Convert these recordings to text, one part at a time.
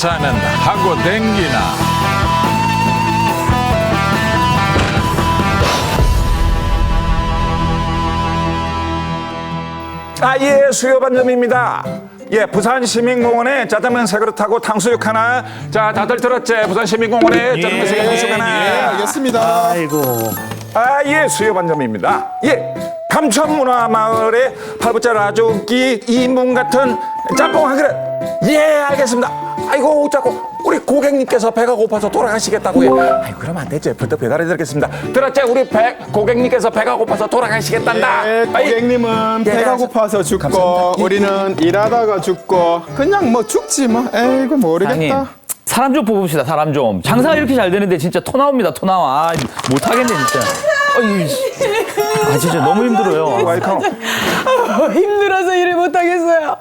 부산은 하고 댕기나. 예, 수요반점입니다. 예, 부산시민공원에 짜장면 세 그릇하고 탕수육 하나. 자, 다들 들었지? 부산시민공원에 짜장면 세 그릇 탕수육 하나. 예, 알겠습니다. 아이고. 예, 수요반점입니다. 예, 감천문화마을의 8부짜 라조기 2인분 같은 짬뽕 한 그릇. 예, 알겠습니다. 아이고, 자꾸 우리 고객님께서 배가 고파서 돌아가시겠다고요. 아이고, 그러면 안 되죠. 부터 배달해드리겠습니다. 들었지? 우리 고객님께서 배가 고파서 돌아가시겠단다. 예, 고객님은 예, 배가 고파서 죽고 감사합니다. 우리는 일하다가 죽고 그냥 뭐 죽지 뭐. 에이구 모르겠다. 사장님, 사람 좀 뽑읍시다, 사람 좀. 장사가 이렇게 잘 되는데 진짜 토 나옵니다, 토 나와. 못하겠네, 진짜. 진짜 너무 힘들어요. 웰컴. 힘들어서 일을 못하겠어요.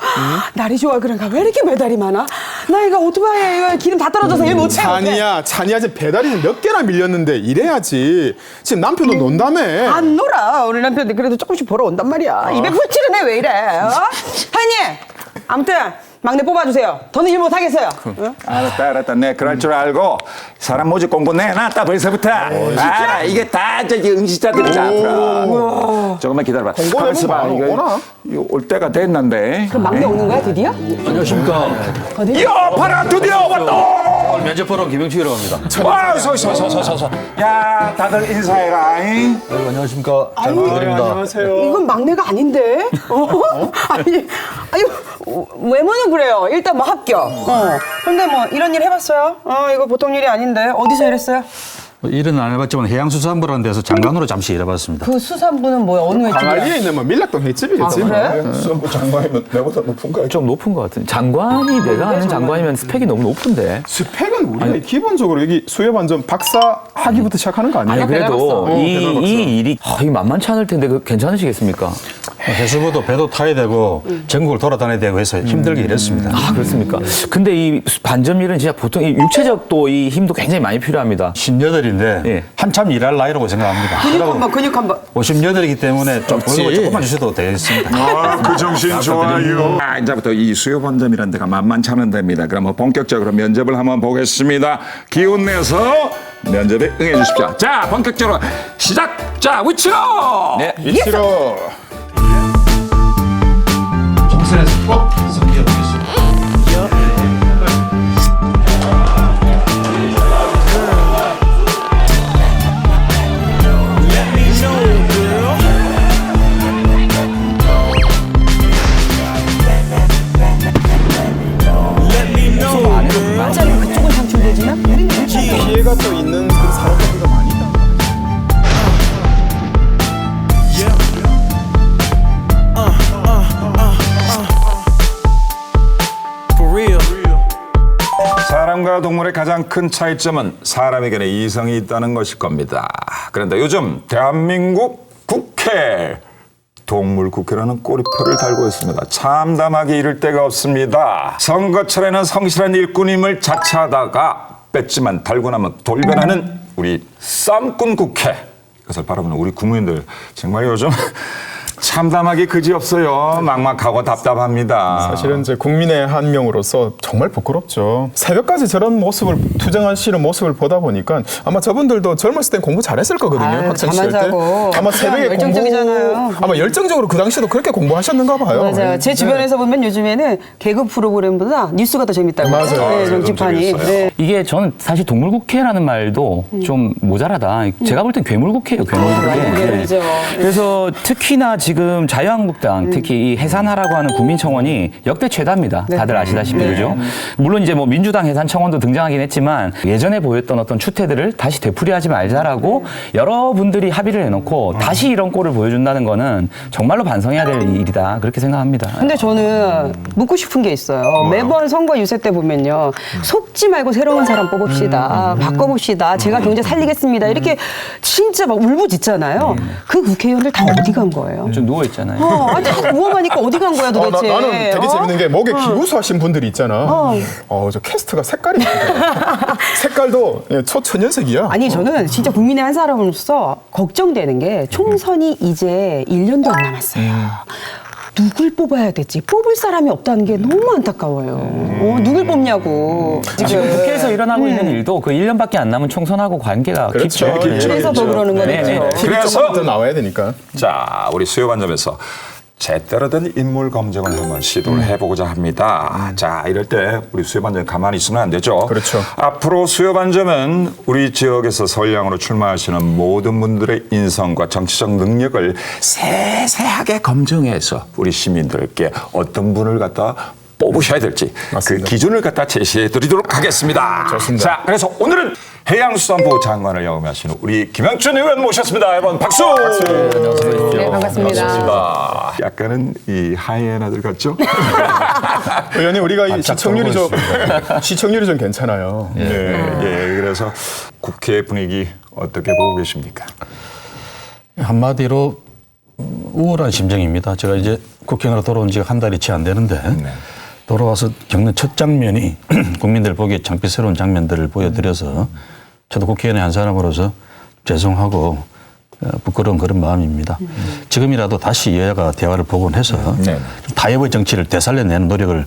날이 좋아 그런가 왜 이렇게 배달이 많아? 나 이거 오토바이에 이거 기름 다 떨어져서 일 못해. 찬이야 지금 배달이 몇 개나 밀렸는데 일해야지. 지금 남편도 논다며. 안 놀아. 우리 남편도 그래도 조금씩 벌어온단 말이야. 입에 풀칠은 해 왜 이래? 하이님 아무튼 막내 뽑아주세요. 더는 일 못하겠어요. 응? 알았다. 네, 그럴 줄 알고 사람 모집 공부 내놨다 벌써부터. 알아, 이게 다 저기 응시자들이다. 조금만 기다려봐. 공고는 가만있어 봐. 뭐 오나? 이거 올 때가 됐는데. 그럼 막내 오는 거야 드디어? 안녕하십니까. 야, 봐라, 드디어 왔다. 오늘 면접 보러 김영춘이라고 합니다. 와, 서. 야, 다들 인사해라. 잉? 안녕하십니까. 잘 부탁드립니다. 안녕하세요. 이건 막내가 아닌데? 아니 외모는 그래요. 일단 뭐 합격. 근데 뭐 이런 일 해봤어요? 이거 보통 일이 아닌데 어디서 일했어요? 일은 안 해봤지만 해양수산부라는 데서 장관으로 잠시 일해봤습니다. 그 수산부는 뭐야? 어느 횟집이야? 광안리에 있는 뭐 밀락동 횟집이겠지. 그래? 수험부 장관이면 내보다 높은 거야. 좀 높은 것 같은. 장관이 내가 아는 장관이면 스펙이 너무 높은데. 스펙은 우리가 기본적으로 여기 수요반점 박사 학위부터 시작하는 거 아니에요? 아니 그래도 배달 이 일이 이게 만만치 않을 텐데 괜찮으시겠습니까? 해수부도 배도 타야 되고 전국을 돌아다녀야 되고 해서 힘들게 일했습니다. 그렇습니까? 근데 이 반점 일은 진짜 보통 이 육체적 또 이 힘도 굉장히 많이 필요합니다. 58인데 예. 한참 일할 나이라고 생각합니다. 근육 한번. 58이기 때문에 좀 월급을 조금만 주셔도 되겠습니다. 그 정신 좋아요. 이제부터 이 수요반점이라는 데가 만만치 않은 데입니다. 그럼 뭐 본격적으로 면접을 한번 보겠습니다. 기운 내서 면접에 응해 주십시오. 자, 본격적으로 시작. 자, 위치로. 네. 위치로. 정선에서 꼭 섬겨보겠습니다. 맞아요. 그쪽은 상충되지만 우리는 피해가 또 있는 그 사람들도 많이 있다. 사람과 동물의 가장 큰 차이점은 사람에게는 이성이 있다는 것일 겁니다. 그런데 요즘 대한민국 국회 동물국회라는 꼬리표를 달고 있습니다. 참담하게 이를 데가 없습니다. 선거철에는 성실한 일꾼임을 자처하다가 뺐지만 달고 나면 돌변하는 우리 쌈꾼 국회. 그것을 바라보는 우리 국민들 정말 요즘 참담하기 그지없어요. 막막하고 답답합니다. 사실은 이제 국민의 한 명으로서 정말 부끄럽죠. 새벽까지 저런 모습을 투쟁하시는 모습을 보다 보니까 아마 저분들도 젊었을 땐 공부 잘했을 거거든요. 아유, 학창 잠안 시절 때. 자고. 아마 새벽에 열정적이잖아요. 아마 열정적으로 그 당시에도 그렇게 공부하셨는가 봐요. 맞아요. 제 주변에서 보면 요즘에는 개그 프로그램보다 뉴스가 더 재밌다고. 맞아요. 네, 정치판이. 네. 이게 저는 사실 동물국회라는 말도 좀 모자라다. 제가 볼 땐 괴물국회예요, 괴물국회. 괴물이죠. 그래서 특히나 지금 자유한국당, 특히 이 해산하라고 하는 국민청원이 역대 최다입니다. 다들 아시다시피 그죠? 물론 이제 뭐 민주당 해산청원도 등장하긴 했지만 예전에 보였던 어떤 추태들을 다시 되풀이하지 말자라고 여러분들이 합의를 해놓고 다시 이런 꼴을 보여준다는 거는 정말로 반성해야 될 일이다. 그렇게 생각합니다. 근데 저는 묻고 싶은 게 있어요. 매번 선거 유세 때 보면요. 속지 말고 새로운 사람 뽑읍시다. 바꿔봅시다. 제가 경제 살리겠습니다. 이렇게 진짜 막 울부짖잖아요. 그 국회의원들 다 어디 간 거예요? 좀 누워있잖아요. 아니, 다 모험하니까 어디 간 거야 도대체? 나는 되게 재밌는 게 목에 기부수하신 분들이 있잖아. 저 캐스트가 색깔이 색깔도 초천연색이야. 아니 저는 진짜 국민의 한 사람으로서 걱정되는 게 총선이 이제 1년도 안 남았어요. 누굴 뽑아야 될지 뽑을 사람이 없다는 게 너무 안타까워요. 누굴 뽑냐고. 지금 국회에서 일어나고 있는 일도 그 1년밖에 안 남은 총선하고 관계가 그렇죠. 깊죠. 그래서 더 그러는 거겠죠. 네. 그래서 더 나와야 되니까. 자, 우리 수요반점에서 제대로 된 인물 검증을 한번 시도를 해보고자 합니다. 자, 이럴 때 우리 수요반점 가만히 있으면 안 되죠. 그렇죠. 앞으로 수요반점은 우리 지역에서 선량으로 출마하시는 모든 분들의 인성과 정치적 능력을 세세하게 검증해서 우리 시민들께 어떤 분을 갖다 뽑으셔야 될지 맞습니다. 그 기준을 갖다 제시해 드리도록 하겠습니다. 좋습니다. 자, 그래서 오늘은 해양수산부 장관을 역임하시는 우리 김영춘 의원 모셨습니다. 여러분 박수! 네, 반갑습니다. 반갑습니다. 약간은 이 하이에나들 같죠? 의원님 우리가 이 바짝 시청률이 좀 돌고 시청률이 좀 괜찮아요. 예, 그래서 국회 분위기 어떻게 보고 계십니까? 한마디로 우울한 심정입니다. 제가 이제 국회의원으로 돌아온 지가 한 달이 채 안 되는데 돌아와서 겪는 첫 장면이 국민들 보기에 창피스러운 장면들을 보여드려서 저도 국회의원의 한 사람으로서 죄송하고 부끄러운 그런 마음입니다. 지금이라도 다시 여야가 대화를 복원해서 좀 타협의 정치를 되살려내는 노력을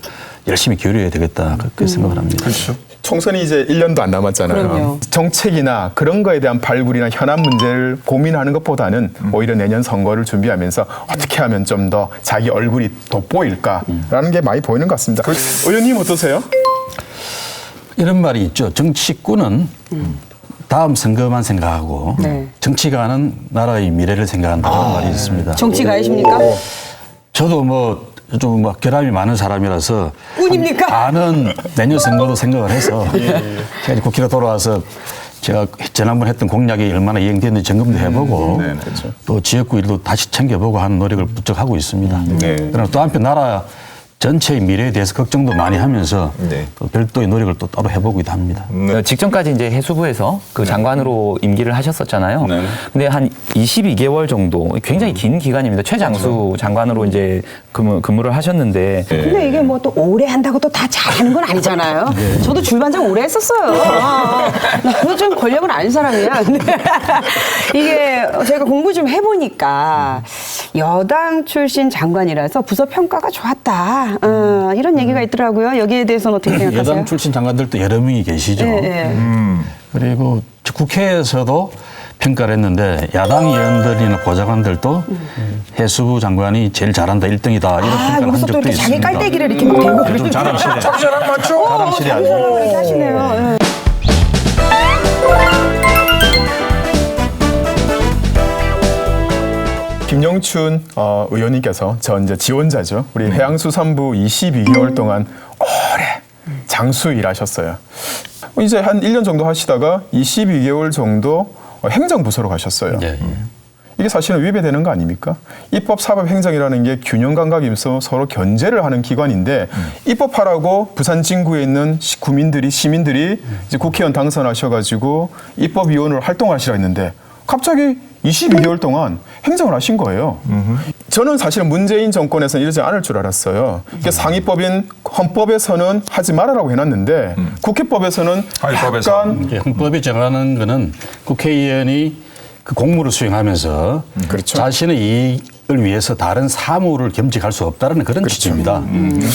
열심히 기울여야 되겠다 그렇게 생각을 합니다. 그렇죠. 총선이 이제 1년도 안 남았잖아요. 그럼요. 정책이나 그런 거에 대한 발굴이나 현안 문제를 고민하는 것보다는 오히려 내년 선거를 준비하면서 어떻게 하면 좀 더 자기 얼굴이 돋보일까라는 게 많이 보이는 것 같습니다. 의원님 어떠세요? 이런 말이 있죠. 정치꾼은 다음 선거만 생각하고 네. 정치가는 나라의 미래를 생각한다 그런 말이 있습니다. 정치가이십니까? 저도 뭐 좀 막 결함이 많은 사람이라서 꾼입니까? 아는 내년 선거도 생각을 해서 제가 이제 국회로 돌아와서 제가 지난번 했던 공약이 얼마나 이행됐는지 점검도 해보고 또 지역구 일도 다시 챙겨보고 하는 노력을 부쩍 하고 있습니다. 그러나 또 한편 나라 전체의 미래에 대해서 걱정도 많이 하면서 또 별도의 노력을 또 따로 해보기도 합니다. 직전까지 이제 해수부에서 그 장관으로 임기를 하셨었잖아요. 네. 근데 한 22개월 정도 굉장히 긴 기간입니다. 최장수 장관으로 이제 근무를 하셨는데 근데 이게 뭐 또 오래 한다고 또 다 잘하는 건 아니잖아요. 저도 줄반장 오래 했었어요. 나도 좀 권력은 아닌 사람이야. 근데 이게 제가 공부 좀 해보니까 여당 출신 장관이라서 부서 평가가 좋았다. 이런 얘기가 있더라고요. 여기에 대해서는 어떻게 생각하세요? 여당 출신 장관들도 여러 명이 계시죠. 네. 그리고 국회에서도 평가를 했는데 야당 의원들이나 보좌관들도 해수부 장관이 제일 잘한다, 1등이다 이런 평가를 한 여기서 또 적도 이렇게 자기 있습니다. 깔때기를 이렇게 막 대고 좀 자랑실에 자랑 맞죠? 자랑실이 아니고 이렇게 하시네요. 예. 김영춘 의원님께서 전 이제 지원자죠. 우리 해양수산부 22개월 동안 오래 장수 일하셨어요. 이제 한 1년 정도 하시다가 22개월 정도 행정부서로 가셨어요. 예, 예. 이게 사실은 위배되는 거 아닙니까? 입법, 사법, 행정이라는 게 균형 감각이면서 서로 견제를 하는 기관인데 입법하라고 부산 진구에 있는 시민들이 이제 국회의원 당선하셔가지고 입법위원으로 활동하시라 했는데 갑자기 22개월 동안 행정을 하신 거예요. 저는 사실은 문재인 정권에서는 이러지 않을 줄 알았어요. 이게 상위법인 헌법에서는 하지 말아라고 해놨는데 국회법에서는 헌법에서. 약간 이제 헌법이 정하는 거는 국회의원이 그 공무를 수행하면서 그렇죠. 자신의 이익을 위해서 다른 사무를 겸직할 수 없다는 그런 취지입니다.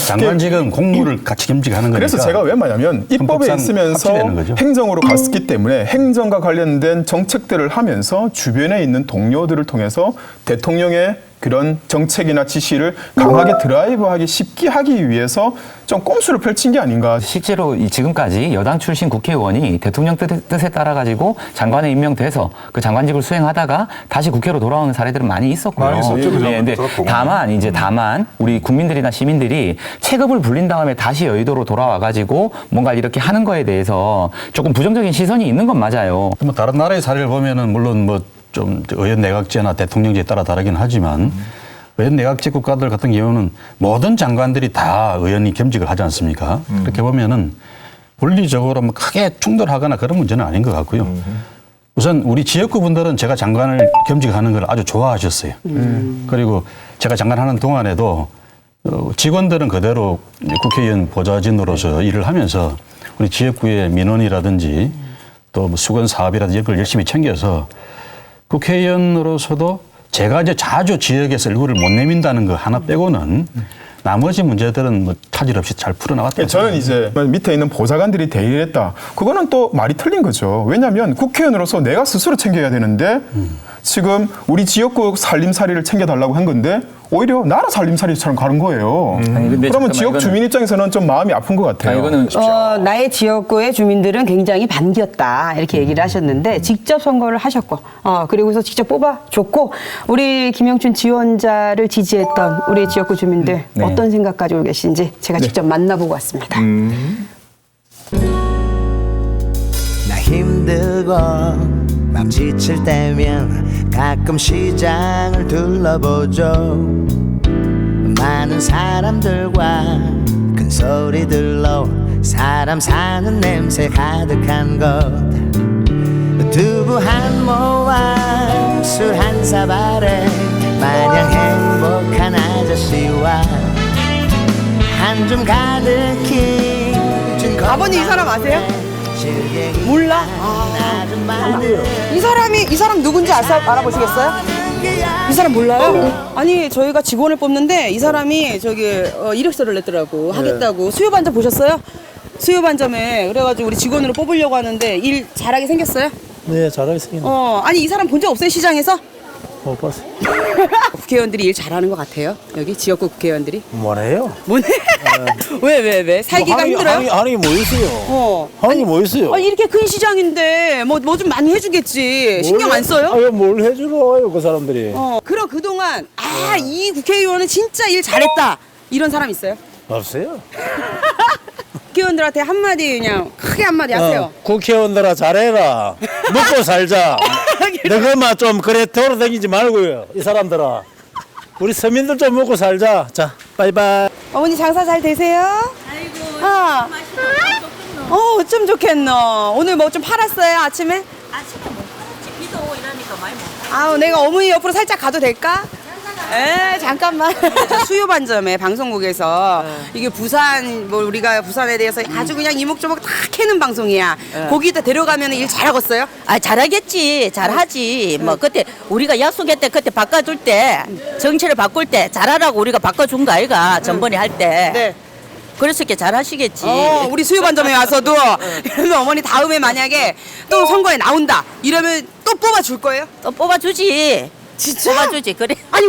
장관직은 공무를 같이 겸직하는 거니까. 그래서 제가 왜 말하냐면 입법에 헌법상 있으면서 합치되는 거죠. 행정으로 갔기 때문에 행정과 관련된 정책들을 하면서 주변에 있는 동료들을 통해서 대통령의 그런 정책이나 지시를 강하게 드라이브하기 쉽게 하기 위해서 좀 꼼수를 펼친 게 아닌가. 실제로 지금까지 여당 출신 국회의원이 대통령 뜻에 따라 가지고 장관에 임명돼서 그 장관직을 수행하다가 다시 국회로 돌아오는 사례들은 많이 있었고요. 많이 있었죠. 그 근데 전부터 다만 우리 국민들이나 시민들이 체급을 불린 다음에 다시 여의도로 돌아와 가지고 뭔가 이렇게 하는 거에 대해서 조금 부정적인 시선이 있는 건 맞아요. 뭐 다른 나라의 사례를 보면은 물론 뭐 좀 의원 내각제나 대통령제에 따라 다르긴 하지만 의원 내각제 국가들 같은 경우는 모든 장관들이 다 의원이 겸직을 하지 않습니까? 그렇게 보면은 물리적으로 뭐 크게 충돌하거나 그런 문제는 아닌 것 같고요. 우선 우리 지역구 분들은 제가 장관을 겸직하는 걸 아주 좋아하셨어요. 그리고 제가 장관하는 동안에도 직원들은 그대로 국회의원 보좌진으로서 일을 하면서 우리 지역구의 민원이라든지 또 뭐 수건 사업이라든지 이걸 열심히 챙겨서 국회의원으로서도 제가 이제 자주 지역에서 얼굴을 못 내민다는 거 하나 빼고는 나머지 문제들은 뭐 차질 없이 잘 풀어나갔다. 저는 이제 밑에 있는 보좌관들이 대의를 했다. 그거는 또 말이 틀린 거죠. 왜냐하면 국회의원으로서 내가 스스로 챙겨야 되는데 지금 우리 지역구 살림살이를 챙겨달라고 한 건데 오히려 나라 살림살이처럼 가는 거예요. 아니, 근데 그러면 잠깐만, 지역 이거는- 주민 입장에서는 좀 마음이 아픈 것 같아요. 아니, 이거는 나의 지역구의 주민들은 굉장히 반겼다 이렇게 얘기를 하셨는데 직접 선거를 하셨고 그리고서 직접 뽑아줬고 우리 김영춘 지원자를 지지했던 우리 지역구 주민들 네. 어떤 생각 가지고 계신지 제가 직접 만나보고 왔습니다. 나 힘들고 맘 지칠 때면 가끔 시장을 둘러보죠. 많은 사람들과 큰 소리들로 사람 사는 냄새 가득한 곳. 두부 한 모와 술 한 사발에 마냥 행복한 아저씨와 한 줌 가득히 준 아버님 이 사람 아세요? 실갱이 몰라? 아줌마들 이 사람 누군지 알아보시겠어요? 이 사람 몰라요? 아니 저희가 직원을 뽑는데 이 사람이 저기 이력서를 냈더라고 하겠다고 수요 반점 보셨어요? 수요 반점에 그래가지고 우리 직원으로 뽑으려고 하는데 일 잘하게 생겼어요? 네, 잘하겠습니다. 아니 이 사람 본 적 없어요 시장에서? 못 봤어요. 국회의원들이 일 잘하는 것 같아요 여기 지역구 국회의원들이 뭐래요? 뭐네? 왜? 살기가 힘들어요? 하는 게 뭐 있어요? 하는 게 뭐 있어요? 아니 이렇게 큰 시장인데 뭐 좀 많이 해주겠지 신경 안 써요? 아유, 뭘 해주러요, 그 사람들이? 그럼 그동안 이 국회의원은 진짜 일 잘했다 이런 사람 있어요? 없어요. 국회의원들한테 한마디 그냥 크게 한마디 하세요. 국회의원들아 잘해라. 먹고 살자. 너그만 좀 그래 돌아다니지 말고요, 이 사람들아. 우리 서민들 좀 먹고 살자. 자, 바이바이. 어머니 장사 잘 되세요? 아이고 좀 좋겠노. 오늘 뭐 좀 팔았어요 아침에? 아침에 못 팔았지. 비도 오고 이러니까 많이 못 팔았지. 아우 내가 어머니 옆으로 살짝 가도 될까? 잠깐만. 수요 반점에 방송국에서 이게 부산 뭐 우리가 부산에 대해서 아주 그냥 이목저목 다 캐는 방송이야. 거기다 데려가면 일 잘하겠어요? 아 잘하겠지. 잘하지. 뭐 그때 우리가 약속했대 그때 바꿔줄 때 정치를 바꿀 때 잘하라고 우리가 바꿔준 거 아이가 전번에 할 때. 네. 그래서 이렇게 잘하시겠지. 우리 수요 반점에 와서도 그러면 어머니 다음에 만약에 또 선거에 나온다 이러면 또 뽑아줄 거예요? 또 뽑아주지. 진짜? 뽑아주지. 그래. 아니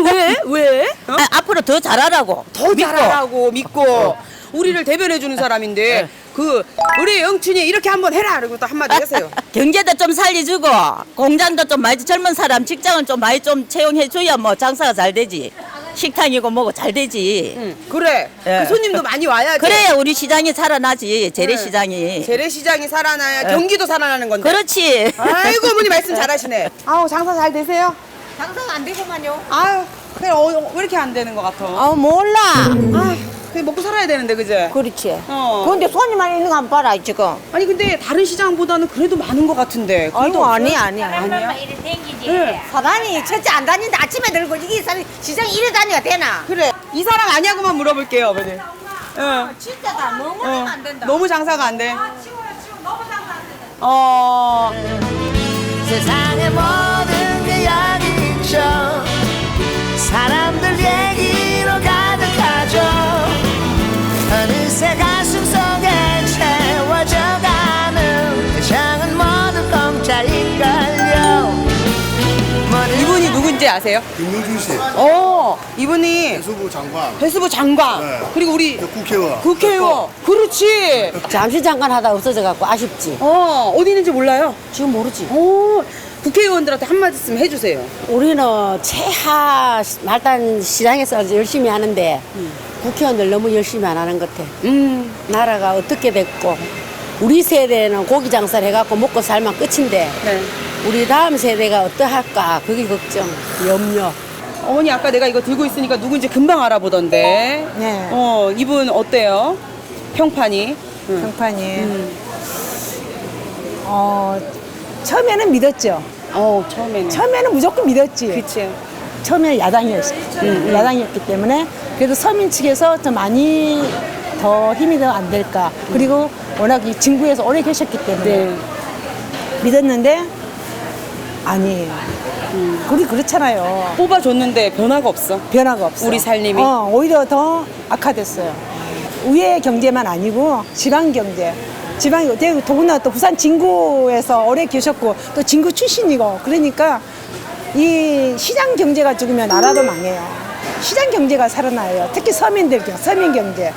왜? 아, 앞으로 더 잘하라고. 더 믿고. 잘하라고 믿고 우리를 대변해 주는 사람인데 그 우리 영춘이 이렇게 한번 해라 그리고 또 한마디 하세요. 경제도 좀 살려주고 공장도 좀 많이 젊은 사람 직장은 좀 많이 좀 채용해줘야 뭐 장사가 잘 되지. 식당이고 뭐고 잘 되지. 그래. 예. 그 손님도 많이 와야지. 그래야 우리 시장이 살아나지. 재래시장이. 재래시장이 살아나야 경기도 살아나는 건데. 그렇지. 아이고 어머니 말씀 잘하시네. 아우 장사 잘 되세요? 장사가 안 되고만요. 아유 그래 왜 이렇게 안 되는 것 같아? 몰라. 아 그냥 먹고 살아야 되는데 그제? 그렇지. 어. 근데 손님만 있는 거 안 봐라 지금. 아니 근데 다른 시장보다는 그래도 많은 것 같은데. 그래도 없어요? 아니야. 이리 댕기지. 네. 사람이 첫째 안 다니는데 아침에 들고 이게 사람 시장 이래 다니가 되나? 그래 이 사람 아니냐고만 물어볼게요 어머니. 진짜다 너무 안 된다. 너무 장사가 안 돼. 너무 장사 안 된다. 세상의 모든 게 여기 있죠. 사람들 얘기로 가득하죠. 어느새 가슴 속에 채워져가는 세상은 모두 공짜인걸요. 이분이 누군지 아세요? 김용준 씨, 이분이 배수부 장관, 배수부 장관 네. 그리고 우리 국회의원. 국회의원 그렇지. 잠시 잠깐 하다 없어져갖고 아쉽지. 어디 있는지 몰라요. 지금 모르지. 국회의원들한테 한마디씀 해주세요. 우리는 최하 말단 시장에서 열심히 하는데 국회의원들 너무 열심히 안 하는 것 같아. 나라가 어떻게 됐고 우리 세대는 고기 장사를 해갖고 먹고 살면 끝인데 네. 우리 다음 세대가 어떠할까 그게 걱정, 염려. 어머니 아까 내가 이거 들고 있으니까 누군지 금방 알아보던데. 네. 이분 어때요? 평판이. 평판이 처음에는 믿었죠. 처음에는. 처음에는 무조건 믿었지. 그치. 처음에는 야당이었지. 야당이었기 때문에 그래도 서민 측에서 좀 많이 더 힘이 더 안 될까. 그리고 워낙 이 진구에서 오래 계셨기 때문에 네. 믿었는데 아니에요. 그렇잖아요. 뽑아줬는데 변화가 없어. 변화가 없어요. 우리 살림이? 오히려 더 악화됐어요. 위의 경제만 아니고 지방 경제. 지방이 더구나 또 부산 진구에서 오래 계셨고 또 진구 출신이고 그러니까 이 시장 경제가 죽으면 나라도 망해요. 시장 경제가 살아나요. 특히 서민 경제.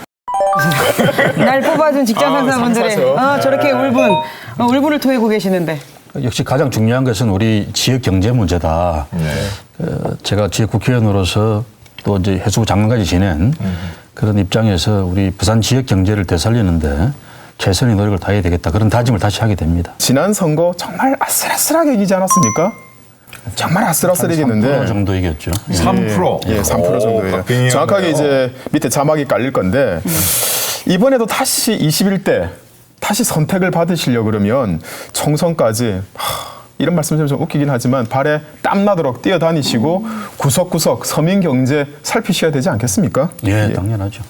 날 뽑아준 직장 상사분들이 저렇게 울분을 토해고 계시는데. 역시 가장 중요한 것은 우리 지역 경제 문제다. 제가 지역 국회의원으로서 또 이제 해수부 장관까지 지낸 그런 입장에서 우리 부산 지역 경제를 되살리는데 최선의 노력을 다해야 되겠다. 그런 다짐을 다시 하게 됩니다. 지난 선거 정말 아슬아슬하게 이기지 않았습니까? 정말 아슬아슬이겠는데 3% 정도 이겼죠. 3%? 예, 3% 정도예요. 박빙이었네요. 정확하게 이제 밑에 자막이 깔릴 건데 이번에도 다시 21대 다시 선택을 받으시려 그러면 총선까지 이런 말씀 좀 웃기긴 하지만 발에 땀 나도록 뛰어다니시고 구석구석 서민 경제 살피셔야 되지 않겠습니까? 예, 당연하죠.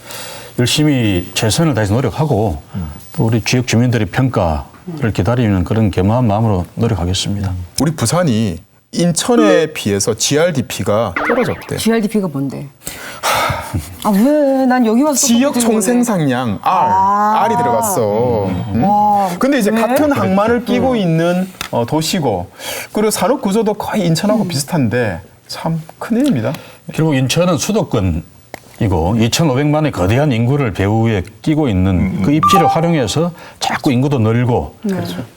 열심히 최선을 다해서 노력하고 또 우리 지역 주민들의 평가를 기다리는 그런 겸허한 마음으로 노력하겠습니다. 우리 부산이 인천에 비해서 GRDP가 떨어졌대. GRDP가 뭔데? 왜? 난 여기 와서 지역 총생산량 R이 들어갔어. 근데 이제 같은 항만을 끼고 있는 도시고 그리고 산업 구조도 거의 인천하고 비슷한데 참 큰일입니다. 결국 인천은 수도권이고 2,500만의 거대한 인구를 배후에 끼고 있는 그 입지를 활용해서 자꾸 인구도 늘고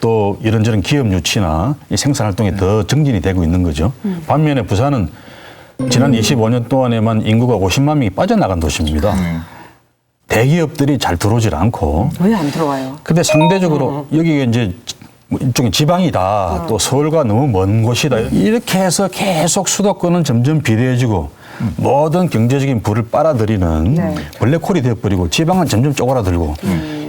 또 이런저런 기업 유치나 이 생산 활동에 더 정진이 되고 있는 거죠. 반면에 부산은 지난 25년 동안에만 인구가 50만 명이 빠져나간 도시입니다. 대기업들이 잘 들어오질 않고. 왜 안 들어와요? 근데 상대적으로 여기가 이제 일종의 지방이다. 또 서울과 너무 먼 곳이다. 이렇게 해서 계속 수도권은 점점 비대해지고 모든 경제적인 부를 빨아들이는 블랙홀이 되어버리고 지방은 점점 쪼그라들고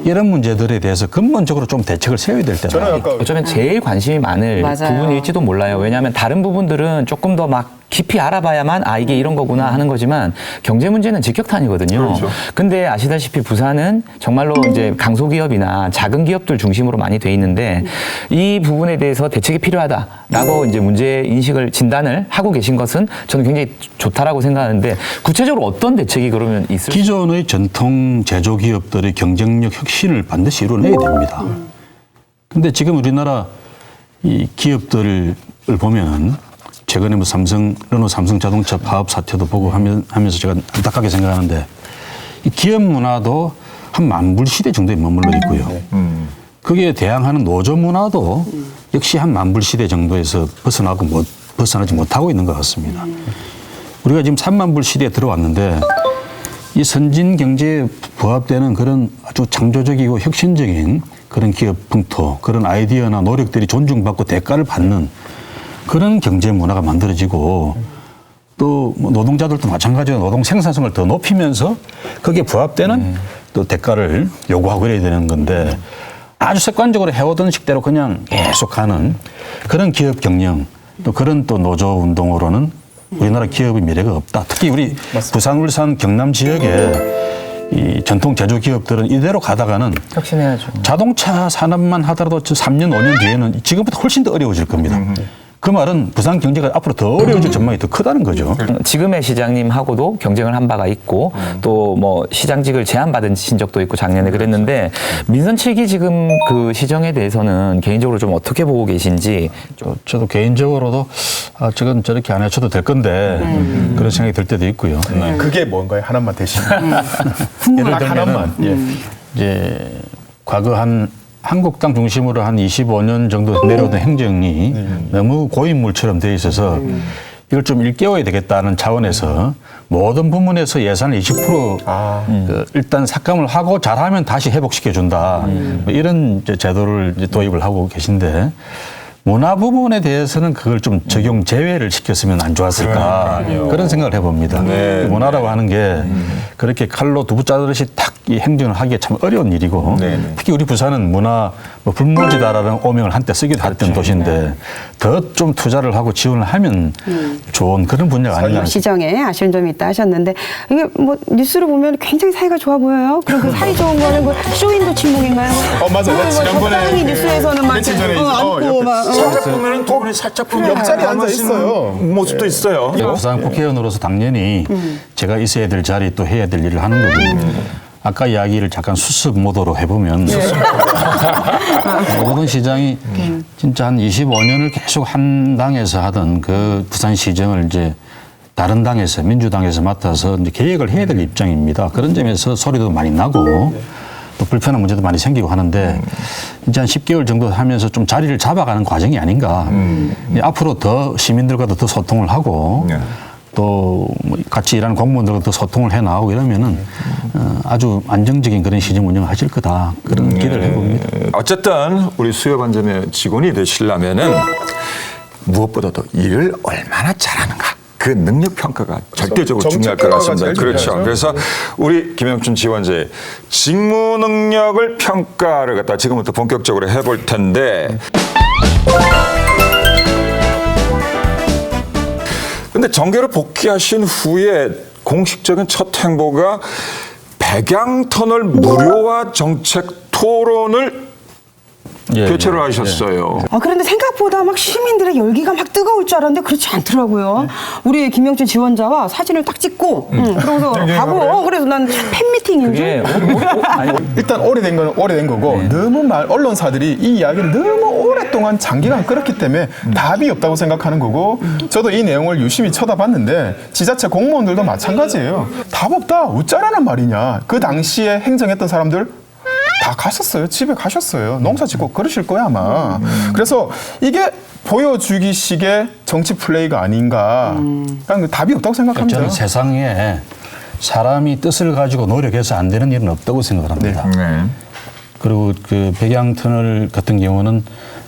이런 문제들에 대해서 근본적으로 좀 대책을 세워야 될 때다. 어쩌면 제일 관심이 많을 맞아요. 부분일지도 몰라요. 왜냐하면 다른 부분들은 조금 더 막 깊이 알아봐야만 이게 이런 거구나 하는 거지만 경제 문제는 직격탄이거든요. 근데 아시다시피 부산은 정말로 이제 강소기업이나 작은 기업들 중심으로 많이 돼 있는데 이 부분에 대해서 대책이 필요하다라고 이제 문제 인식을 진단을 하고 계신 것은 저는 굉장히 좋다라고 생각하는데 구체적으로 어떤 대책이 그러면 있을까요? 기존의 전통 제조기업들의 경쟁력 혁신을 반드시 이뤄내야 됩니다. 근데 지금 우리나라 이 기업들을 보면은 최근에 뭐 르노 삼성 자동차 파업 사태도 보고 하면서 제가 안타깝게 생각하는데 이 기업 문화도 한 만불 시대 정도에 머물러 있고요. 거기에 대항하는 노조 문화도 역시 한 만불 시대 정도에서 벗어나지 못하고 있는 것 같습니다. 우리가 지금 3만불 시대에 들어왔는데 이 선진 경제에 부합되는 그런 아주 창조적이고 혁신적인 그런 기업 풍토, 그런 아이디어나 노력들이 존중받고 대가를 받는 그런 경제 문화가 만들어지고 또 노동자들도 마찬가지로 노동 생산성을 더 높이면서 거기에 부합되는 또 대가를 요구하고 그래야 되는 건데 아주 습관적으로 해오던 식대로 그냥 계속 하는 그런 기업 경영 또 그런 또 노조 운동으로는 우리나라 기업의 미래가 없다. 특히 우리 부산, 울산, 경남 지역에 이 전통 제조 기업들은 이대로 가다가는 혁신해야죠. 자동차 산업만 하더라도 3년, 5년 뒤에는 지금부터 훨씬 더 어려워질 겁니다. 그 말은 부산 경제가 앞으로 더 어려워질 전망이 더 크다는 거죠. 지금의 시장님하고도 경쟁을 한 바가 있고 또 뭐 시장직을 제안받으신 적도 있고 작년에 그랬는데 민선 7기 지금 그 시정에 대해서는 개인적으로 좀 어떻게 보고 계신지. 저도 개인적으로도 저건 저렇게 안 해줘도 될 건데 그런 생각이 들 때도 있고요. 그게 뭔가요? 하나만 대신. 예를 들면 하나만. 이제 과거 한국당 중심으로 한 25년 정도 내려오던 행정이 너무 고인물처럼 되어 있어서 이걸 좀 일깨워야 되겠다는 차원에서 모든 부문에서 예산을 20% 일단 삭감을 하고 잘하면 다시 회복시켜준다. 뭐 이런 이제 제도를 이제 도입을 하고 계신데 문화 부분에 대해서는 그걸 좀 적용 제외를 시켰으면 안 좋았을까 그런 생각을 해봅니다. 문화라고 하는 게 그렇게 칼로 두부 자르듯이 탁 이 행정을 하기가 참 어려운 일이고 네네. 특히 우리 부산은 문화 뭐 불모지다라는 오명을 한때 쓰기도 했던 도시인데 더 좀 투자를 하고 지원을 하면 좋은 그런 분야가 아닌가. 시정에 아쉬운 점이 있다 하셨는데 이게 뭐 뉴스를 보면 굉장히 사이가 좋아 보여요. 그럼 그 사이 좋은 거는 그 쇼윈도 친목인가요? 맞아요. 지난번에 적당히 뉴스에서는 막 며칠 전에 안고 막 살짝 보면은 두 분이 살짝 보면 옆자리 앉아 있어요. 모습도 있어요. 부산 국회의원으로서 당연히 제가 있어야 될 자리 또 해야 될 일을 하는 거고 아까 이야기를 잠깐 수습 모드로 해보면 오거돈 시장이 진짜 한 25년을 계속 한 당에서 하던 그 부산시정을 이제 다른 당에서 민주당에서 맡아서 이제 계획을 해야 될 입장입니다. 그런 점에서 소리도 많이 나고 또 불편한 문제도 많이 생기고 하는데 이제 한 10개월 정도 하면서 좀 자리를 잡아가는 과정이 아닌가. 앞으로 더 시민들과도 더 소통을 하고 또 뭐 같이 일하는 공무원들과 더 소통을 해 나가고 이러면은 아주 안정적인 그런 시정 운영을 하실 거다. 그런 기대를 해봅니다. 어쨌든 우리 수협안전의 직원이 되시려면은 무엇보다도 일을 얼마나 잘하는가. 그 능력 평가가 절대적으로 중요할 것 같습니다. 그렇죠. 그래서 우리 김영춘 지원자의 직무 능력을 평가를 갖다 지금부터 본격적으로 해볼 텐데. 근데 정계로 복귀하신 후에 공식적인 첫 행보가 백양터널 무료화 정책 토론을 개최를 하셨어요. 그런데 생각보다 막 시민들의 열기가 막 뜨거울 줄 알았는데 그렇지 않더라고요. 우리 김영춘 지원자와 사진을 딱 찍고 그러고서 가고 그래서 난 팬미팅인 줄. 일단 오래된 건 오래된 거고 너무 언론사들이 이 이야기를 너무 오랫동안 장기간 끌었기 때문에 답이 없다고 생각하는 거고 저도 이 내용을 유심히 쳐다봤는데 지자체 공무원들도 마찬가지예요. 답 없다. 어쩌라는 말이냐. 그 당시에 행정했던 사람들 다 가셨어요. 집에 가셨어요. 농사 짓고 그러실 거야 아마. 그래서 이게 보여주기식의 정치 플레이가 아닌가. 그러니까 답이 없다고 생각합니다. 저는 세상에 사람이 뜻을 가지고 노력해서 안 되는 일은 없다고 생각을 합니다. 그리고 그 백양터널 같은 경우는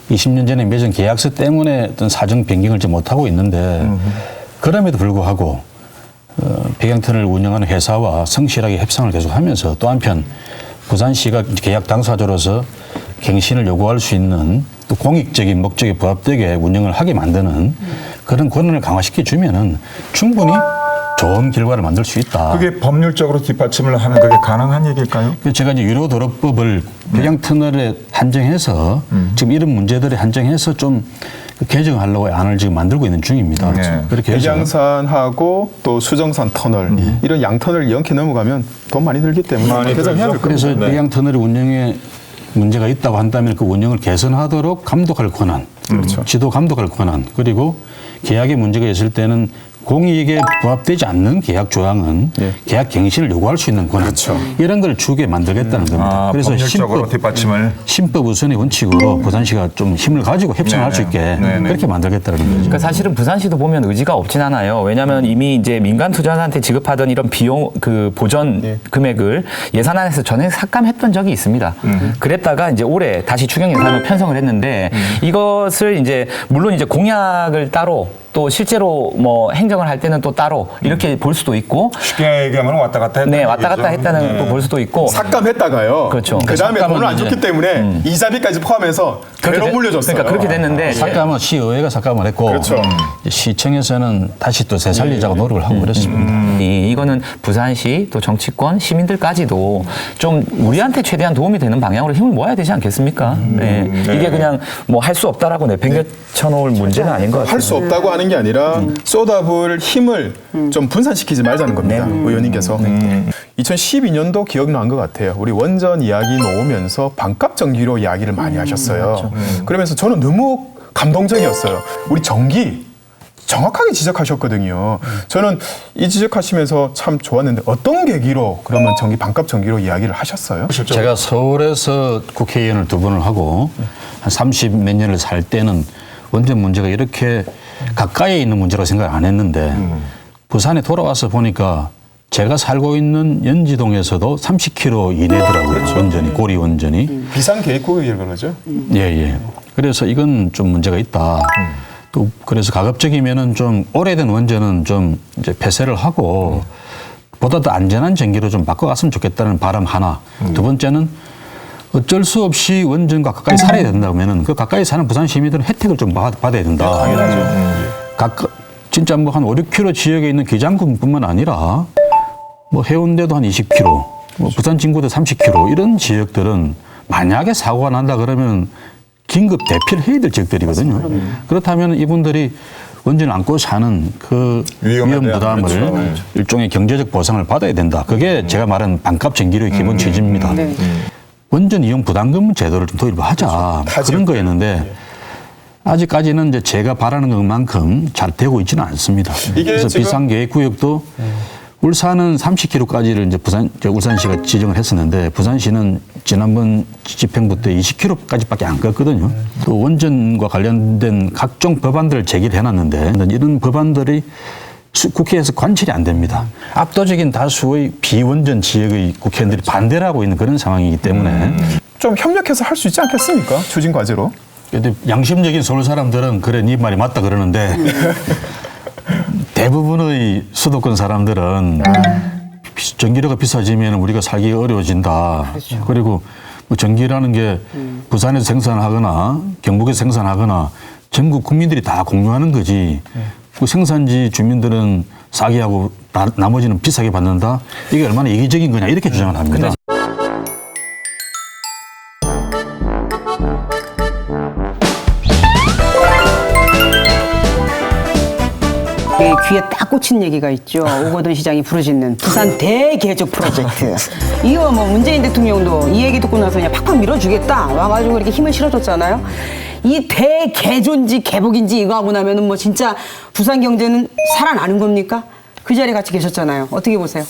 20년 전에 맺은 계약서 때문에 어떤 사정 변경을 못하고 있는데 그럼에도 불구하고 백양터널을 운영하는 회사와 성실하게 협상을 계속하면서 또 한편 부산시가 계약 당사자로서 갱신을 요구할 수 있는 또 공익적인 목적에 부합되게 운영을 하게 만드는 그런 권한을 강화시켜주면은 충분히 좋은 결과를 만들 수 있다. 그게 법률적으로 뒷받침을 하면 그게 가능한 얘기일까요? 제가 이제 유료도로법을 백양터널에 한정해서 지금 이런 문제들에 한정해서 좀 개정하려고 안을 지금 만들고 있는 중입니다. 그렇게 해서 백양산하고 또 수정산 터널 이런 양터널 이렇게 넘어가면 돈 많이 들기 때문에 개정해야 될 그래서 겁니다. 백양터널의 운영에 문제가 있다고 한다면 그 운영을 개선하도록 감독할 권한, 지도 감독할 권한, 그리고 계약에 문제가 있을 때는 공익에 부합되지 않는 계약 조항은 계약 갱신을 요구할 수 있는 권한 이런 걸 주게 만들겠다는 겁니다. 그래서 법률적으로 뒷받침을 신법 우선의 원칙으로 부산시가 좀 힘을 가지고 협상할 수 있게 그렇게 만들겠다는 거죠. 그러니까 사실은 부산시도 보면 의지가 없진 않아요. 왜냐하면 이미 이제 민간 투자자한테 지급하던 이런 비용 그 보전 금액을 예산안에서 전에 삭감했던 적이 있습니다. 그랬다가 이제 올해 다시 추경 예산으로 편성을 했는데 이것을 이제 물론 이제 공약을 따로 또 실제로 뭐 행정을 할 때는 또 따로 이렇게 볼 수도 있고 쉽게 얘기하면 왔다 갔다 했다. 네, 왔다 갔다 했다는 또 볼 수도 있고 삭감했다가요. 그렇죠. 그 다음에 삭감은 돈을 안 줬기 때문에 이자비까지 포함해서 그대로 물려줬어요. 그러니까 그렇게 됐는데 삭감은 시의회가 삭감을 했고 그렇죠. 시청에서는 다시 또 되살리자고 노력을 하고 그랬습니다. 이거는 부산시 또 정치권 시민들까지도 좀 우리한테 최대한 도움이 되는 방향으로 힘을 모아야 되지 않겠습니까? 이게 그냥 뭐 할 수 없다라고 내팽개쳐 놓을 문제는 아닌 것 같아요. 할 수 없다고 하는 게 아니라 쏟아부을 힘을 좀 분산시키지 말자는 겁니다. 의원님께서. 2012년도 기억나는 것 같아요. 우리 원전 이야기 놓으면서 반값 전기료 이야기를 많이 하셨어요. 그러면서 저는 너무 감동적이었어요. 우리 전기 정확하게 지적하셨거든요. 저는 이 지적하시면서 참 좋았는데 어떤 계기로 그러면 반값 전기료 이야기를 하셨어요? 제가 서울에서 국회의원을 2번을 하고 한 30 몇 년을 살 때는 원전 문제가 이렇게 가까이에 있는 문제라고 생각 안 했는데 부산에 돌아와서 보니까 제가 살고 있는 연지동에서도 30km 이내더라고요. 원전이, 고리 원전이. 비상계획구역이라고 그러죠? 예. 그래서 이건 좀 문제가 있다. 또 그래서 가급적이면은 좀 오래된 원전은 좀 이제 폐쇄를 하고 보다 더 안전한 전기로 좀 바꿔갔으면 좋겠다는 바람 하나. 두 번째는 어쩔 수 없이 원전과 가까이 살아야 된다면은 그 가까이 사는 부산 시민들은 혜택을 좀 받아야 된다. 당연하죠. 진짜 뭐 한 5, 6km 지역에 있는 기장군뿐만 아니라 뭐 해운대도 한 20km, 뭐 부산 진구도 30km 이런 지역들은 만약에 사고가 난다 그러면 긴급 대피를 해야 될 지역들이거든요. 그렇다면 이분들이 원전을 안고 사는 그 위험 부담을 그렇죠. 일종의 경제적 보상을 받아야 된다. 그게 제가 말한 반값 전기료의 기본 취지입니다. 원전 이용 부담금 제도를 좀 도입을 하자. 그런 거였는데 아직까지는 이제 제가 바라는 것만큼 잘 되고 있지는 않습니다. 그래서 비상계획구역도 울산은 30km까지를 이제 울산시가 지정을 했었는데 부산시는 지난번 집행부 때 20km까지밖에 안 껐거든요. 또 원전과 관련된 각종 법안들을 제기를 해놨는데 이런 법안들이 국회에서 관철이 안 됩니다. 압도적인 다수의 비원전 지역의 국회의원들이 반대를 하고 있는 그런 상황이기 때문에 좀 협력해서 할 수 있지 않겠습니까? 추진 과제로. 근데 양심적인 서울 사람들은 그래 네 말이 맞다 그러는데 대부분의 수도권 사람들은 전기료가 비싸지면 우리가 살기가 어려워진다. 그렇죠. 그리고 뭐 전기라는 게 부산에서 생산하거나 경북에서 생산하거나 전국 국민들이 다 공유하는 거지. 그 생산지 주민들은 싸게 하고 나머지는 비싸게 받는다. 이게 얼마나 이기적인 거냐 이렇게 주장을 합니다. 귀에 딱 꽂힌 얘기가 있죠. 오거돈 시장이 부르짖는 부산 대개조 프로젝트. 이거 뭐 문재인 대통령도 이 얘기 듣고 나서 그냥 팍팍 밀어주겠다 와가지고 이렇게 힘을 실어줬잖아요. 이 대개조인지 개복인지 이거 하고 나면은 뭐 진짜 부산 경제는 살아나는 겁니까? 그 자리에 같이 계셨잖아요. 어떻게 보세요?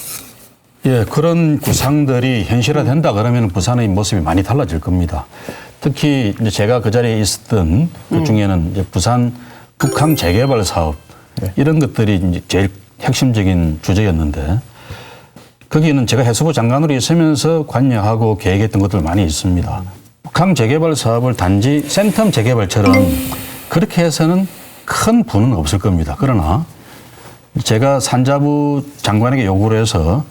예, 그런 구상들이 현실화된다 그러면 부산의 모습이 많이 달라질 겁니다. 특히 이제 제가 그 자리에 있었던 그 중에는 이제 부산 북항 재개발 사업 이런 것들이 이제 제일 핵심적인 주제였는데 거기는 제가 해수부 장관으로 있으면서 관여하고 계획했던 것들 많이 있습니다. 북항 재개발 사업을 단지 센텀 재개발처럼 그렇게 해서는 큰 부는 없을 겁니다. 그러나 제가 산자부 장관에게 요구를 해서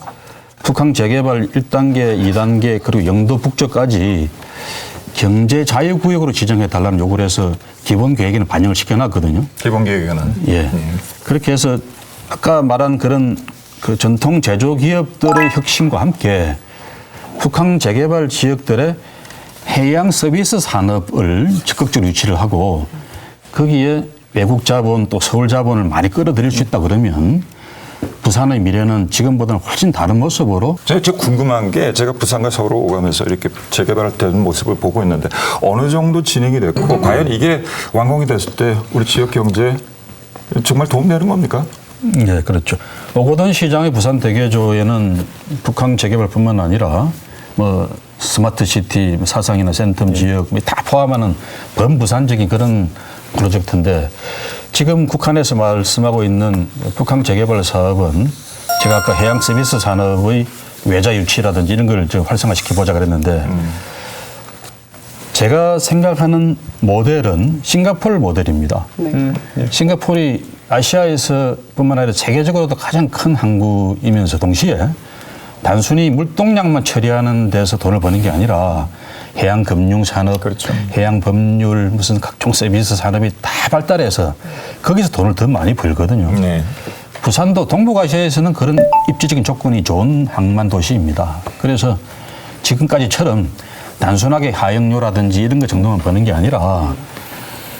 북항 재개발 1단계, 2단계 그리고 영도 북쪽까지 경제 자유구역으로 지정해 달라는 요구를 해서 기본 계획에는 반영을 시켜놨거든요. 기본 계획에는. 예. 그렇게 해서 아까 말한 그런 그 전통 제조 기업들의 혁신과 함께 북항 재개발 지역들의 해양 서비스 산업을 적극적으로 유치를 하고 거기에 외국 자본 또 서울 자본을 많이 끌어들일 수 있다 그러면 부산의 미래는 지금보다는 훨씬 다른 모습으로. 제가 궁금한 게 제가 부산과 서울을 오가면서 이렇게 재개발되는 모습을 보고 있는데 어느 정도 진행이 됐고 과연 이게 완공이 됐을 때 우리 지역 경제에 정말 도움되는 겁니까? 네, 그렇죠. 오거돈 시장의 부산 대개조에는 북항 재개발뿐만 아니라 뭐 스마트 시티 사상이나 센텀 지역 다 포함하는 범부산적인 그런 프로젝트인데 지금 국한에서 말씀하고 있는 북항 재개발 사업은 제가 아까 해양 서비스 산업의 외자 유치라든지 이런 걸 활성화시켜 보자 그랬는데 제가 생각하는 모델은 싱가포르 모델입니다. 싱가포르이 아시아에서뿐만 아니라 세계적으로도 가장 큰 항구이면서 동시에 단순히 물동량만 처리하는 데서 돈을 버는 게 아니라 해양 금융 산업, 그렇죠. 해양 법률, 무슨 각종 서비스 산업이 다 발달해서 거기서 돈을 더 많이 벌거든요. 네. 부산도 동북아시아에서는 그런 입지적인 조건이 좋은 항만 도시입니다. 그래서 지금까지처럼 단순하게 하역료라든지 이런 것 정도만 버는 게 아니라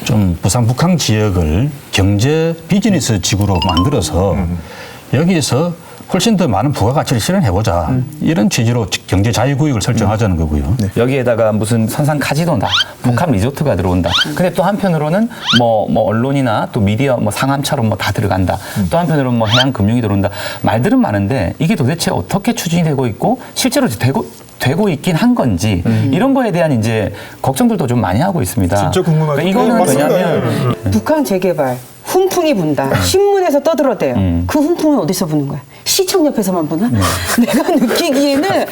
좀 부산 북항 지역을 경제 비즈니스 지구로 만들어서 여기에서 훨씬 더 많은 부가가치를 실현해보자. 이런 취지로 경제 자유구역을 설정하자는 거고요. 네. 여기에다가 무슨 선상 카지노다, 북한 리조트가 들어온다. 근데 또 한편으로는 뭐 언론이나 또 미디어 뭐 상암처럼 뭐 다 들어간다. 또 한편으로는 뭐 해양 금융이 들어온다. 말들은 많은데 이게 도대체 어떻게 추진이 되고 있고 실제로 되고 있긴 한 건지 이런 거에 대한 이제 걱정들도 좀 많이 하고 있습니다. 진짜 궁금하죠. 그러니까 이거는 맞습니다. 왜냐하면 북한 재개발 훈풍이 분다. 신문에서 떠들어대요. 그 훈풍은 어디서 부는 거야? 시청 옆에서만 부나? 내가 느끼기에는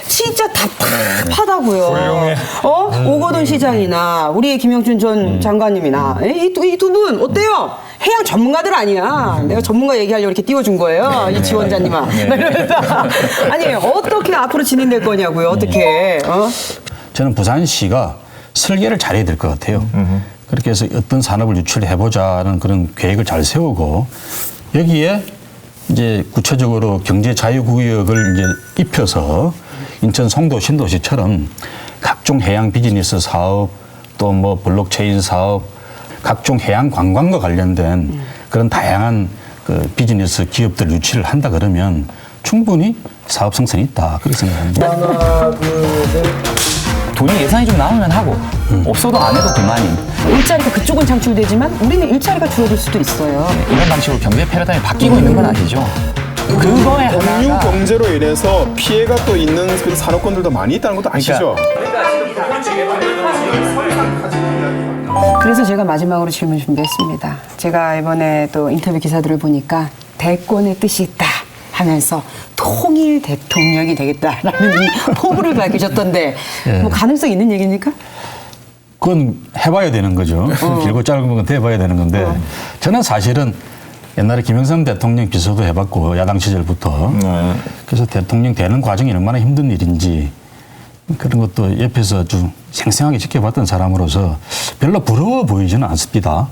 진짜 답답하다고요. 훌륭해. 오거돈 시장이나 우리 김영춘 전 장관님이나 이 두 분 어때요? 해양 전문가들 아니야. 내가 전문가 얘기하려고 이렇게 띄워준 거예요. 이 지원자님아. 이러면서 아니 어떻게 앞으로 진행될 거냐고요. 어떻게? 저는 부산시가 설계를 잘해야 될 것 같아요. 그렇게 해서 어떤 산업을 유치해보자는 그런 계획을 잘 세우고 여기에 이제 구체적으로 경제 자유구역을 이제 입혀서 인천 송도 신도시처럼 각종 해양 비즈니스 사업 또 뭐 블록체인 사업 각종 해양 관광과 관련된 그런 다양한 그 비즈니스 기업들 유치를 한다 그러면 충분히 사업 성선이 있다 그렇게 생각합니다. 돈이 예산이 좀 나오면 하고 없어도 안 해도 그만인 일자리가 그쪽은 창출되지만 우리는 일자리가 줄어들 수도 있어요. 이런 방식으로 경제 패러다임이 바뀌고 있는 건 아니죠. 그거에 공유 하나가 경제로 인해서 피해가 또 있는 그 산업군들도 많이 있다는 것도 아시죠? 그래서 제가 마지막으로 질문 준비했습니다. 제가 이번에 또 인터뷰 기사들을 보니까 대권의 뜻이 있다 하면서 통일 대통령이 되겠다라는 이 포부를 밝히셨던데 뭐 가능성 있는 얘기입니까? 그건 해봐야 되는 거죠. 길고 짧은 건 돼봐야 되는 건데 저는 사실은 옛날에 김영삼 대통령 비서도 해봤고 야당 시절부터 그래서 대통령 되는 과정이 얼마나 힘든 일인지 그런 것도 옆에서 좀 생생하게 지켜봤던 사람으로서 별로 부러워 보이지는 않습니다.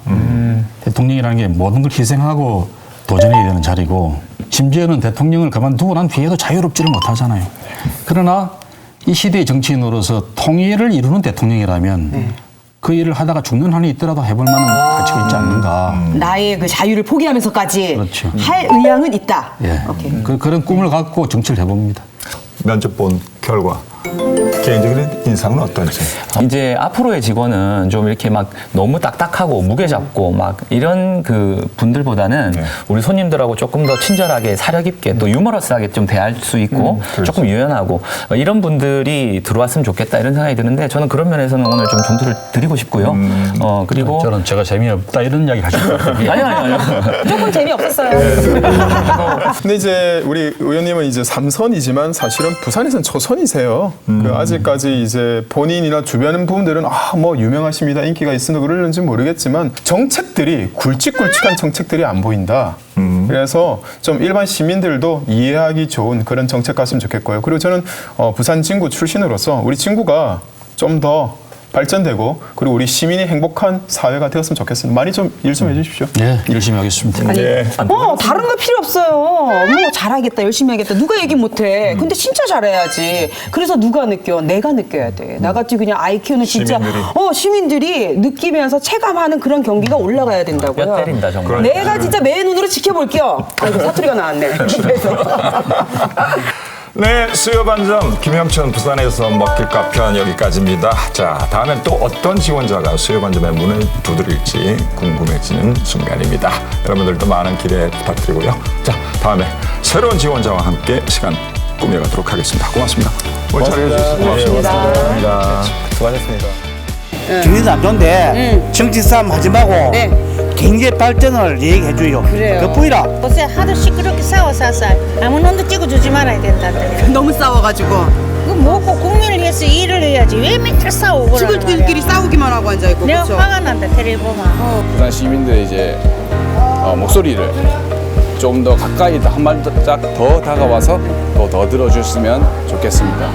대통령이라는 게 모든 걸 희생하고 도전해야 되는 자리고 심지어는 대통령을 그만두고 난 뒤에도 자유롭지를 못하잖아요. 그러나 이 시대의 정치인으로서 통일을 이루는 대통령이라면 그 일을 하다가 죽는 한이 있더라도 해볼 만한 가치가 있지 않는가. 나의 그 자유를 포기하면서까지 그렇죠. 할 의향은 있다. 예. 오케이. 그런 꿈을 갖고 정치를 해봅니다. 면접 본 결과 개인적인 인상은 어떤지. 이제 앞으로의 직원은 좀 이렇게 막 너무 딱딱하고 무게 잡고 막 이런 그 분들보다는 우리 손님들하고 조금 더 친절하게 사려 깊게 또 유머러스하게 좀 대할 수 있고 조금 유연하고 이런 분들이 들어왔으면 좋겠다 이런 생각이 드는데 저는 그런 면에서는 오늘 좀 점수를 드리고 싶고요. 그리고 저는 제가 재미없다 이런 이야기 하실 것 같아요. 아니요. 조금 재미없었어요. 근데 이제 우리 의원님은 이제 3선이지만 사실은 부산에서는 초선이세요. 그 아직까지 이제 본인이나 주변 분들은 뭐 유명하십니다. 인기가 있으면 그러는지 모르겠지만 정책들이 굵직굵직한 정책들이 안 보인다. 그래서 좀 일반 시민들도 이해하기 좋은 그런 정책 갔으면 좋겠고요. 그리고 저는 부산 진구 출신으로서 우리 진구가 좀 더 발전되고 그리고 우리 시민이 행복한 사회가 되었으면 좋겠습니다. 많이 좀 일 좀 해주십시오. 네, 열심히 하겠습니다. 다른 거 필요 없어요. 뭐 잘하겠다, 열심히 하겠다. 누가 얘기 못해. 근데 진짜 잘해야지. 그래서 누가 느껴? 내가 느껴야 돼. 나같이 그냥 아이 키우는 진짜 시민들이 느끼면서 체감하는 그런 경기가 올라가야 된다고요. 뼈 때린다 정말. 내가 진짜 매 눈으로 지켜볼게요. 아이고 사투리가 나왔네. 네, 수요 반점 김영천 부산에서 먹힐까 편 여기까지입니다. 자, 다음엔 또 어떤 지원자가 수요 반점의 문을 두드릴지 궁금해지는 순간입니다. 여러분들도 많은 기대 부탁드리고요. 자, 다음에 새로운 지원자와 함께 시간 꾸며가도록 하겠습니다. 고맙습니다. 오늘 잘해주셔서 고맙습니다. 수고하셨습니다. 경기도 안 좋은데 정치 싸움 하지 말고 네. 경제 발전을 얘기해줘요. 그래요. 그뿐이라. 요새 하도 시끄럽게 싸워서 아무 놈도 찍어주지 말아야 된다. 너무 싸워가지고 그 뭐고 국민을 위해서 일을 해야지 왜 맨날 싸우고 친구들끼리 싸우기만 하고 앉아있고. 내가 화가 난다 텔레비 보면. 부산 시민들의 이제 목소리를 좀 더 가까이 한 발짝 더 다가와서 더 들어주셨으면 좋겠습니다.